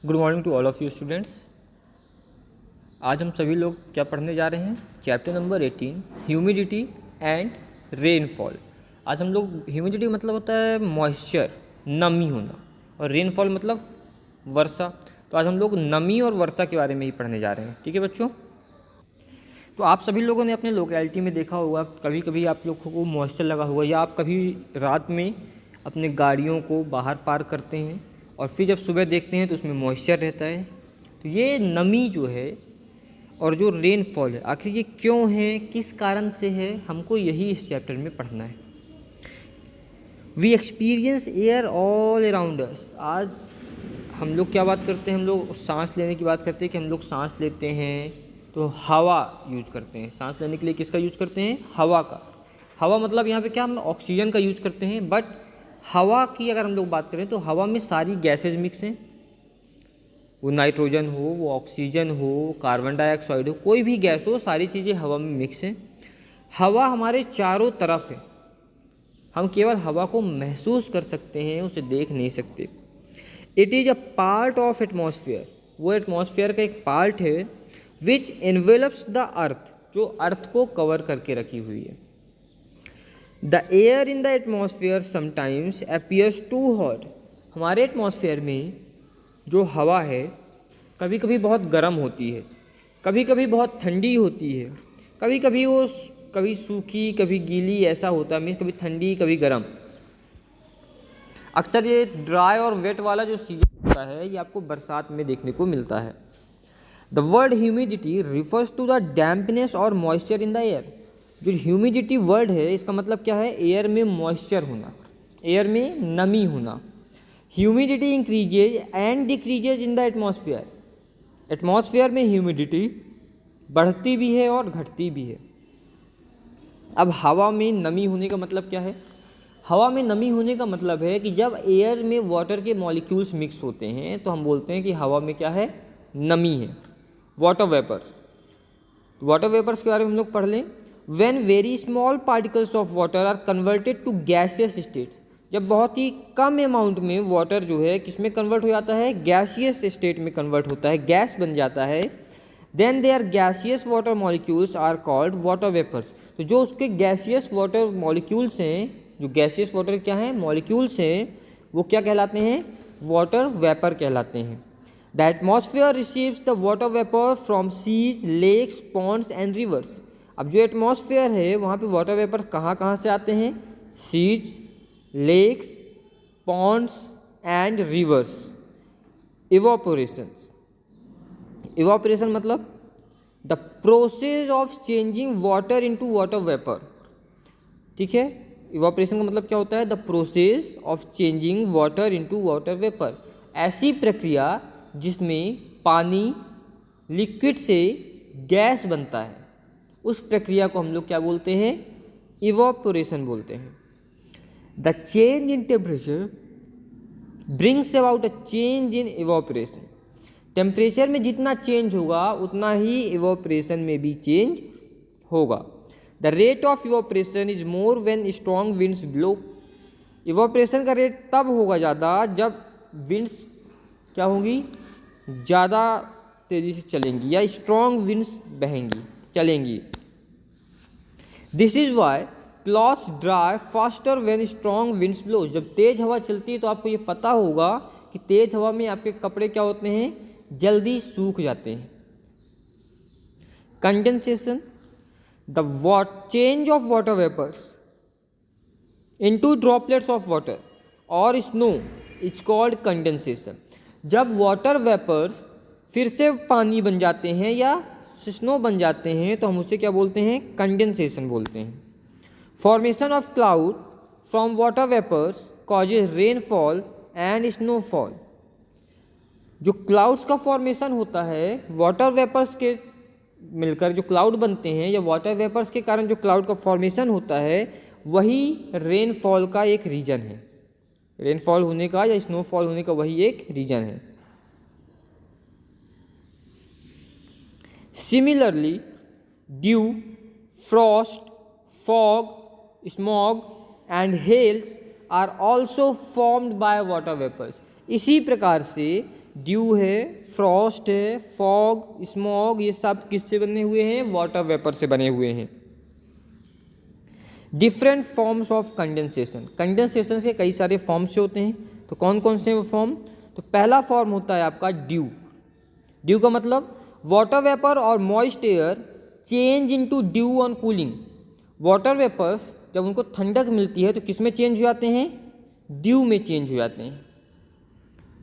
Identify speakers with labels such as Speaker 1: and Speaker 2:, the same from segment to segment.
Speaker 1: Good morning to all of you students. आज हम सभी लोग क्या पढ़ने जा रहे हैं? Chapter number 18, humidity and rainfall. आज हम लोग ह्यूमिडिटी मतलब होता है मॉइस्चर, नमी होना, और रेनफॉल मतलब वर्षा। तो आज हम लोग नमी और वर्षा के बारे में ही पढ़ने जा रहे हैं। ठीक है बच्चों? तो आप सभी लोगों ने अपने लोकेलिटी में देखा होगा, कभी कभी आप लोग को मॉइस्चर लगा होगा, या आप कभी रात में अपने गाड़ियों को बाहर पार्क करते हैं और फिर जब सुबह देखते हैं तो उसमें मॉइस्चर रहता है। तो ये नमी जो है और जो रेनफॉल है, आखिर ये क्यों है, किस कारण से है, हमको यही इस चैप्टर में पढ़ना है। We experience air all around us. आज हम लोग क्या बात करते हैं? हम लोग सांस लेने की बात करते हैं कि हम लोग सांस लेते हैं तो हवा यूज करते हैं। सांस लेने के लिए किसका यूज करते हैं? हवा का। हवा मतलब यहाँ पे क्या, हम ऑक्सीजन का यूज करते हैं। बट हवा की अगर हम लोग बात करें तो हवा में सारी गैसेज मिक्स हैं। वो नाइट्रोजन हो, वो ऑक्सीजन हो, कार्बन डाइऑक्साइड हो, कोई भी गैस हो, सारी चीज़ें हवा में मिक्स हैं। हवा हमारे चारों तरफ है, हम केवल हवा को महसूस कर सकते हैं, उसे देख नहीं सकते। It is a part of atmosphere. वो एटमॉस्फेयर का एक पार्ट है विच एनवेलप्स द अर्थ, जो अर्थ को कवर करके रखी हुई है। The air in the atmosphere sometimes appears to hot. हमारे एटमॉस्फेयर में जो हवा है कभी कभी बहुत गर्म होती है, कभी कभी बहुत ठंडी होती है, कभी कभी वो कभी सूखी कभी गीली ऐसा होता है, मीन्स कभी ठंडी कभी गर्म। अक्सर ये ड्राई और वेट वाला जो सीजन होता है ये आपको बरसात में देखने को मिलता है। The word humidity refers to the dampness और मॉइस्चर इन द एयर। जो ह्यूमिडिटी वर्ड है इसका मतलब क्या है? एयर में मॉइस्चर होना, एयर में नमी होना। Humidity increases and decreases in the atmosphere. Atmosphere में ह्यूमिडिटी बढ़ती भी है और घटती भी है। अब हवा में नमी होने का मतलब क्या है? हवा में नमी होने का मतलब है कि जब एयर में वाटर के मॉलिक्यूल्स मिक्स होते हैं तो हम बोलते हैं कि हवा में क्या है? नमी है। वाटर वेपर्स, वाटर वेपर्स के बारे में हम लोग पढ़ लें। When very small particles of water are converted to gaseous states. जब बहुत ही कम अमाउंट में वाटर जो है किस में कन्वर्ट हो जाता है? गैसियस स्टेट में कन्वर्ट होता है, गैस बन जाता है। Then there gaseous water molecules are called water vapours. तो जो उसके गैसियस वाटर मॉलिक्यूल्स हैं, जो गैसियस वाटर क्या हैं? मॉलिक्यूल्स हैं, वो क्या कहलाते हैं? वाटर वेपर कहलाते हैं। The atmosphere receives the water vapour from seas, lakes, ponds and rivers. अब जो एटमॉस्फेयर है वहाँ पे वाटर वेपर कहाँ कहाँ से आते हैं? Seas, lakes, ponds and rivers. Evaporation, evaporation मतलब the process of changing water into water vapour. ठीक है? इवोपोरेशन का मतलब क्या होता है? The process of changing water into water vapour. ऐसी प्रक्रिया जिसमें पानी लिक्विड से गैस बनता है, उस प्रक्रिया को हम लोग क्या बोलते हैं? इवोपोरेशन बोलते हैं। The change in temperature brings about a change in evaporation. Temperature में जितना चेंज होगा उतना ही इवोपोरेशन में भी चेंज होगा। The rate of evaporation is more when strong winds blow. Evaporation का रेट तब होगा ज़्यादा जब विंड्स क्या होंगी? ज़्यादा तेज़ी से चलेंगी या स्ट्रॉन्ग विंड्स बहेंगी, चलेंगी। This is why clothes dry faster when strong winds blow. जब तेज़ हवा चलती है तो आपको ये पता होगा कि तेज़ हवा में आपके कपड़े क्या होते हैं? जल्दी सूख जाते हैं। Condensation, the change of water vapours into droplets of water और स्नो इज कॉल्ड कंडेंसेशन। जब वाटर वेपर्स फिर से पानी बन जाते हैं या स्नो बन जाते हैं तो हम उसे क्या बोलते हैं? कंडेंसेशन बोलते हैं। Formation of cloud from water vapours causes rainfall and snowfall. जो क्लाउड्स का फॉर्मेशन होता है वाटर वेपर्स के मिलकर जो क्लाउड बनते हैं, या वाटर वेपर्स के कारण जो क्लाउड का फॉर्मेशन होता है, वही रेनफॉल का एक रीजन है। रेनफॉल होने का या स्नोफॉल होने का वही एक रीजन है। Similarly dew, frost, fog, smog and hails are also formed by water vapours. इसी प्रकार से ड्यू है, फ्रॉस्ट है, फॉग, स्मॉग, ये सब किससे बने हुए हैं? वाटर वेपर से बने हुए हैं। Different forms of condensation, condensation के कई सारे फॉर्म्स होते हैं, तो कौन कौन से वो फॉर्म? तो पहला फॉर्म होता है आपका ड्यू। ड्यू का मतलब वाटर वेपर और moist air change into dew on cooling. Water vapours जब उनको ठंडक मिलती है तो किस में चेंज हो जाते हैं? ड्यू में चेंज हो जाते हैं।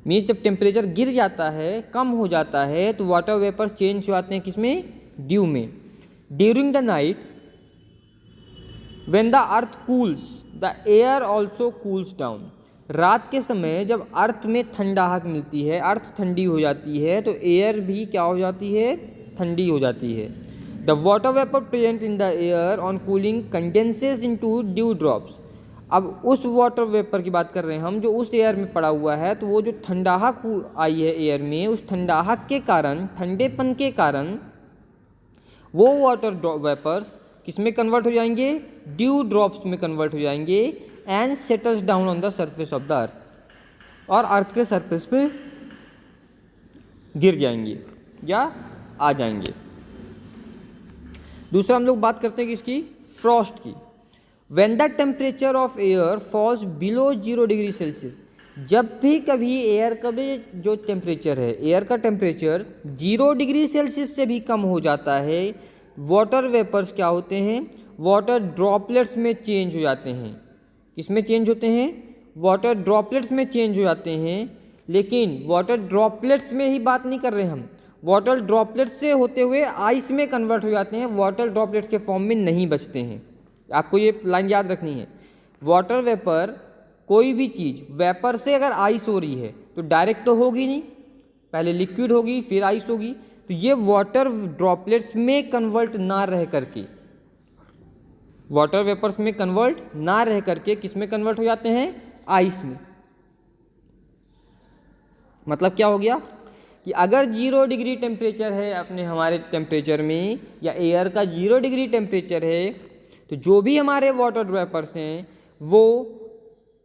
Speaker 1: मीन्स जब टेम्परेचर गिर जाता है, कम हो जाता है, तो वाटर वेपर्स चेंज हो जाते हैं किस में? ड्यू में। During the night when the earth cools the air also cools down. रात के समय जब अर्थ में ठंडाहट मिलती है, अर्थ ठंडी हो जाती है, तो एयर भी क्या हो जाती है? ठंडी हो जाती है। The water vapour present in the air on cooling condenses into due drops. अब उस वाटर वेपर की बात कर रहे हैं हम, जो उस एयर में पड़ा हुआ है, तो वो जो ठंडाहट आई है एयर में, उस ठंडाहट के कारण, ठंडेपन के कारण वो वाटर वेपर्स किस में कन्वर्ट हो जाएंगे? ड्यू ड्रॉप्स में कन्वर्ट हो जाएंगे and settles down on the surface of the earth, और अर्थ के सरफेस पे गिर जाएंगे या आ जाएंगे। दूसरा हम लोग बात करते हैं किसकी? फ्रॉस्ट की। When the temperature of air falls below 0 degree Celsius, जब भी कभी एयर का भी जो टेम्परेचर है, एयर का टेम्परेचर 0 डिग्री सेल्सियस से भी कम हो जाता है, वाटर वेपर्स क्या होते हैं? वाटर ड्रॉपलेट्स में चेंज हो जाते हैं। किस में चेंज होते हैं? वाटर ड्रॉपलेट्स में चेंज हो जाते हैं। लेकिन वाटर ड्रॉपलेट्स में ही बात नहीं कर रहे हम, वाटर ड्रॉपलेट्स से होते हुए आइस में कन्वर्ट हो जाते हैं, वाटर ड्रॉपलेट्स के फॉर्म में नहीं बचते हैं। आपको ये लाइन याद रखनी है। वाटर वेपर, कोई भी चीज़ वेपर से अगर आइस हो रही है तो डायरेक्ट तो होगी नहीं, पहले लिक्विड होगी फिर आइस होगी। तो ये वाटर ड्रॉपलेट्स में कन्वर्ट ना रह करके, वाटर वेपर्स में कन्वर्ट ना रह करके किस में कन्वर्ट हो जाते हैं? आइस में। मतलब क्या हो गया कि अगर 0 डिग्री टेम्परेचर है अपने हमारे टेम्परेचर में, या एयर का 0 डिग्री टेम्परेचर है, तो जो भी हमारे वाटर वेपर्स हैं वो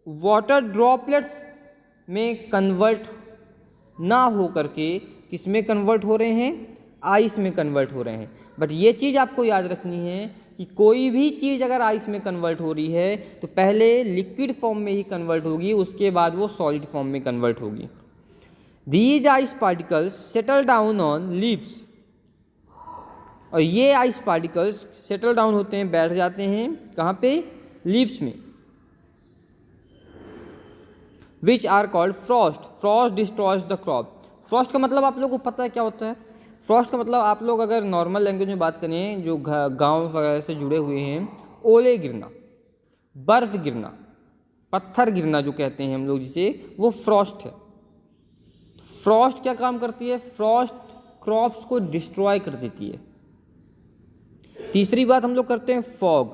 Speaker 1: वाटर ड्रॉपलेट्स में कन्वर्ट ना हो करके किस में कन्वर्ट हो रहे हैं? आइस में कन्वर्ट हो रहे हैं। बट ये चीज़ आपको याद रखनी है कि कोई भी चीज़ अगर आइस में कन्वर्ट हो रही है तो पहले लिक्विड फॉर्म में ही कन्वर्ट होगी, उसके बाद वो सॉलिड फॉर्म में कन्वर्ट होगी। These ice particles settle down on leaves, और ये आइस पार्टिकल्स सेटल डाउन होते हैं, बैठ जाते हैं कहाँ पे? लीव्स में। Which are called frost. Frost destroys the crop. Frost का मतलब आप लोगों को पता है क्या होता है? फ्रॉस्ट का मतलब आप लोग अगर नॉर्मल लैंग्वेज में बात करें, जो गांव वगैरह से जुड़े हुए हैं, ओले गिरना, बर्फ गिरना, पत्थर गिरना जो कहते हैं हम लोग जिसे, वो फ्रॉस्ट है। फ्रॉस्ट क्या काम करती है? फ्रॉस्ट क्रॉप्स को डिस्ट्रॉय कर देती है। तीसरी बात हम लोग करते हैं fog.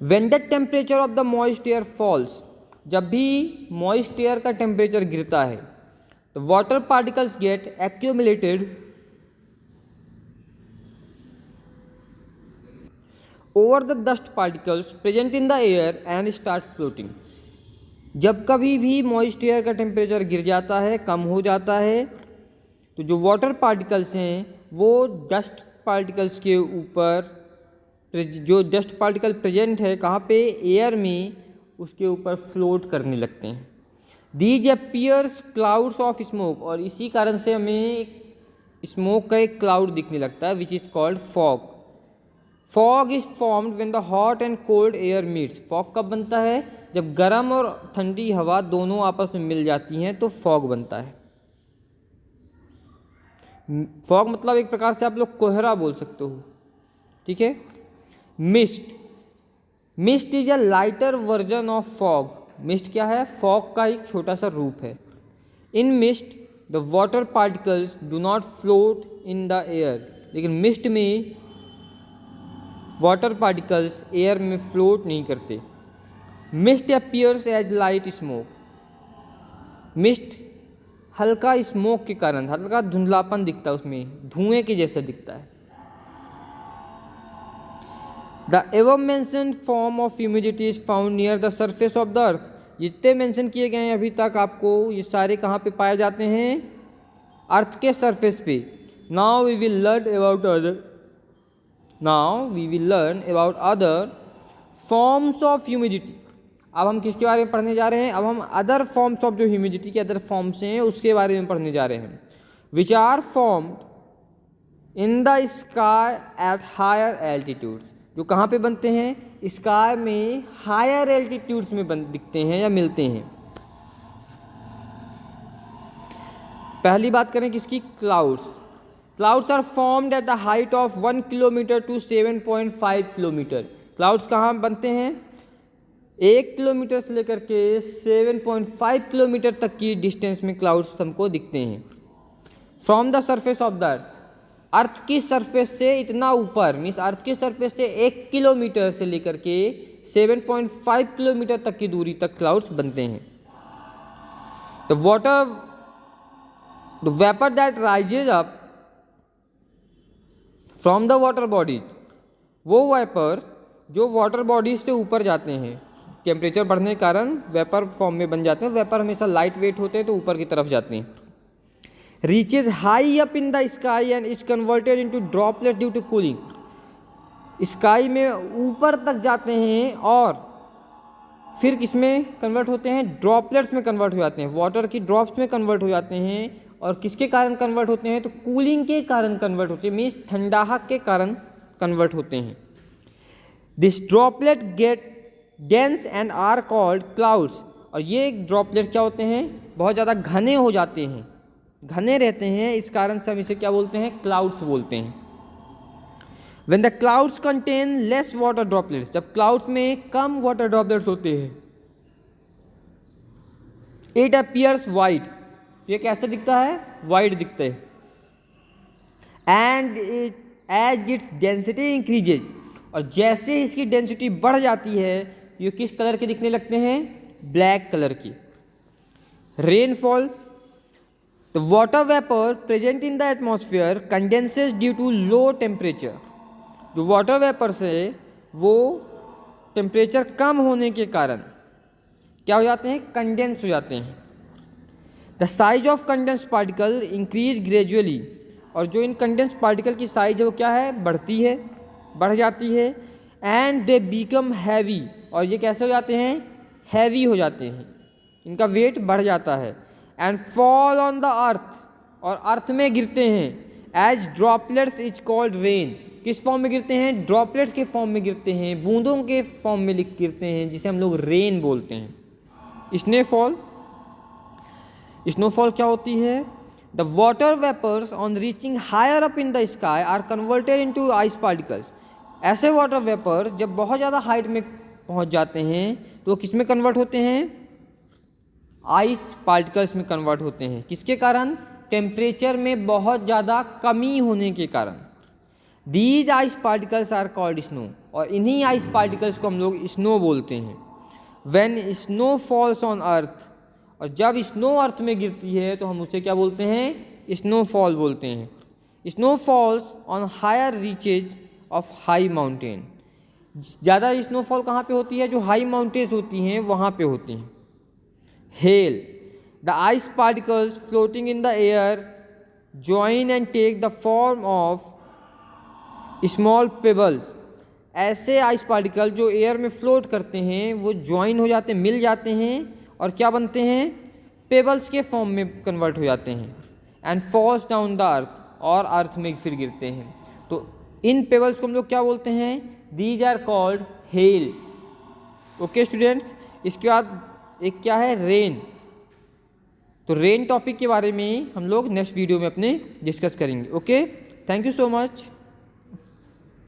Speaker 1: When the temperature of the moist air falls, जब भी मॉइस्ट एयर का टेम्परेचर गिरता है तो water particles get accumulated over the dust particles present in the air and start floating. जब कभी भी मॉइस्ट एयर का टेम्परेचर गिर जाता है, कम हो जाता है, तो जो वाटर पार्टिकल्स हैं वो डस्ट पार्टिकल्स के ऊपर, जो डस्ट पार्टिकल प्रेजेंट है कहाँ पे? एयर में, उसके ऊपर फ्लोट करने लगते हैं। These appears clouds of smoke, और इसी कारण से हमें स्मोक का एक क्लाउड दिखने लगता है, which is called fog. Fog is formed when the hot and cold air meets. Fog कब बनता है? जब गर्म और ठंडी हवा दोनों आपस में मिल जाती हैं तो फॉग बनता है। फॉग मतलब एक प्रकार से आप लोग कोहरा बोल सकते हो, ठीक है। Mist, mist is a lighter version of fog. Mist क्या है? फॉग का एक छोटा सा रूप है। In mist the water particles do not float in the air. लेकिन मिस्ट में वाटर पार्टिकल्स एयर में फ्लोट नहीं करते। Mist appears as light smoke. Mist हल्का स्मोक के कारण, हल्का धुंधलापन दिखता है, उसमें धुएं के जैसा दिखता है। The ever mentioned form of humidity is found near the surface of the अर्थ। जितने मेंशन किए गए हैं अभी तक आपको, ये सारे कहाँ पे पाए जाते हैं? अर्थ के सरफेस पे। Now we will learn about other forms of humidity. अब हम किसके बारे में पढ़ने जा रहे हैं? अब हम अदर फॉर्म्स ऑफ जो ह्यूमिडिटी के अदर फॉर्म्स हैं उसके बारे में पढ़ने जा रहे हैं। Which are formed in the sky at higher altitudes, जो कहाँ पे बनते हैं? स्काई में हायर एल्टीट्यूड्स में दिखते हैं या मिलते हैं। पहली बात करें किसकी? Clouds. Clouds are formed at the height of 1 kilometre to 7.5 kilometre. Clouds कहाँ बनते हैं? 1 किलोमीटर से लेकर के 7.5 किलोमीटर तक की डिस्टेंस में क्लाउड्स हमको दिखते हैं। From the surface of the earth, earth की सरफेस से इतना ऊपर, मीन्स अर्थ की सरफेस से 1 किलोमीटर से लेकर के 7.5 किलोमीटर तक की दूरी तक क्लाउड्स बनते हैं। The vapour that rises up from the water bodies, वो वेपर जो वाटर बॉडीज से ऊपर जाते हैं, टेम्परेचर बढ़ने के कारण वेपर फॉर्म में बन जाते हैं। वेपर हमेशा लाइट वेट होते हैं तो ऊपर की तरफ जाते हैं। Reaches high up in the sky and is converted into droplet due to cooling. Sky में ऊपर तक जाते हैं और फिर किसमें कन्वर्ट होते हैं? ड्रॉपलेट्स में कन्वर्ट हो जाते हैं, वाटर की ड्रॉप्स में कन्वर्ट हो जाते हैं। और किसके कारण कन्वर्ट होते हैं? तो कूलिंग के कारण कन्वर्ट होते हैं, मीन्स ठंडाहट के कारण कन्वर्ट होते हैं। This droplet get dense and are called clouds. और ये ड्रॉपलेट क्या होते हैं? बहुत ज़्यादा घने हो जाते हैं, घने रहते हैं, इस कारण से हम इसे क्या बोलते हैं? क्लाउड्स बोलते हैं। When the clouds contain less water droplets, जब क्लाउड्स में कम वाटर ड्रॉपलेट्स होते हैं, it appears white, ये कैसे दिखता है? वाइट दिखता है। And as its density increases, और जैसे इसकी डेंसिटी बढ़ जाती है ये किस कलर के दिखने लगते हैं? ब्लैक कलर की। Rainfall, the water vapour present in the atmosphere condenses due to low temperature. जो वाटर वेपर से वो टेम्परेचर कम होने के कारण क्या हो जाते हैं? कंडेंस हो जाते हैं। The size of condense particle increase gradually, और जो इन कंडेंस पार्टिकल की साइज है वो क्या है? बढ़ती है, बढ़ जाती है। एंड दे बिकम हैवी, और ये कैसे हो जाते हैं? हैवी हो जाते हैं, इनका वेट बढ़ जाता है। And fall on the earth, और अर्थ में गिरते हैं। As droplets is called rain, किस फॉर्म में गिरते हैं? ड्रॉपलेट्स के फॉर्म में गिरते हैं, बूंदों के फॉर्म में गिरते हैं, जिसे हम लोग रेन बोलते हैं। स्नोफॉल क्या होती है? The water vapours on reaching higher up in the sky are converted into ice particles. ऐसे वाटर वेपर जब बहुत ज़्यादा हाइट में पहुंच जाते हैं तो किस में कन्वर्ट होते हैं? आइस पार्टिकल्स में कन्वर्ट होते हैं। किसके कारण? टेम्परेचर में बहुत ज़्यादा कमी होने के कारण। These ice particles are called snow, और इन्हीं आइस पार्टिकल्स को हम लोग स्नो बोलते हैं। When snow falls on earth, और जब स्नो अर्थ में गिरती है तो हम उसे क्या बोलते हैं? स्नोफॉल बोलते हैं। Snow falls on higher reaches of high mountain, ज़्यादा स्नोफॉल कहाँ पे होती है? जो हाई माउंटेन्स होती हैं वहाँ पे होती हैं। Hail, the ice particles floating in the air join and take the form of small pebbles. ऐसे आइस पार्टिकल जो एयर में फ्लोट करते हैं वो ज्वाइन हो जाते हैं, मिल जाते हैं, और क्या बनते हैं? पेबल्स के फॉर्म में कन्वर्ट हो जाते हैं। And falls down the earth, और अर्थ में फिर गिरते हैं। तो इन पेबल्स को हम लोग क्या बोलते हैं? These are called hail. Okay students, इसके बाद एक क्या है? रेन। तो रेन टॉपिक के बारे में हम लोग नेक्स्ट वीडियो में अपने डिस्कस करेंगे। Okay, thank you so much.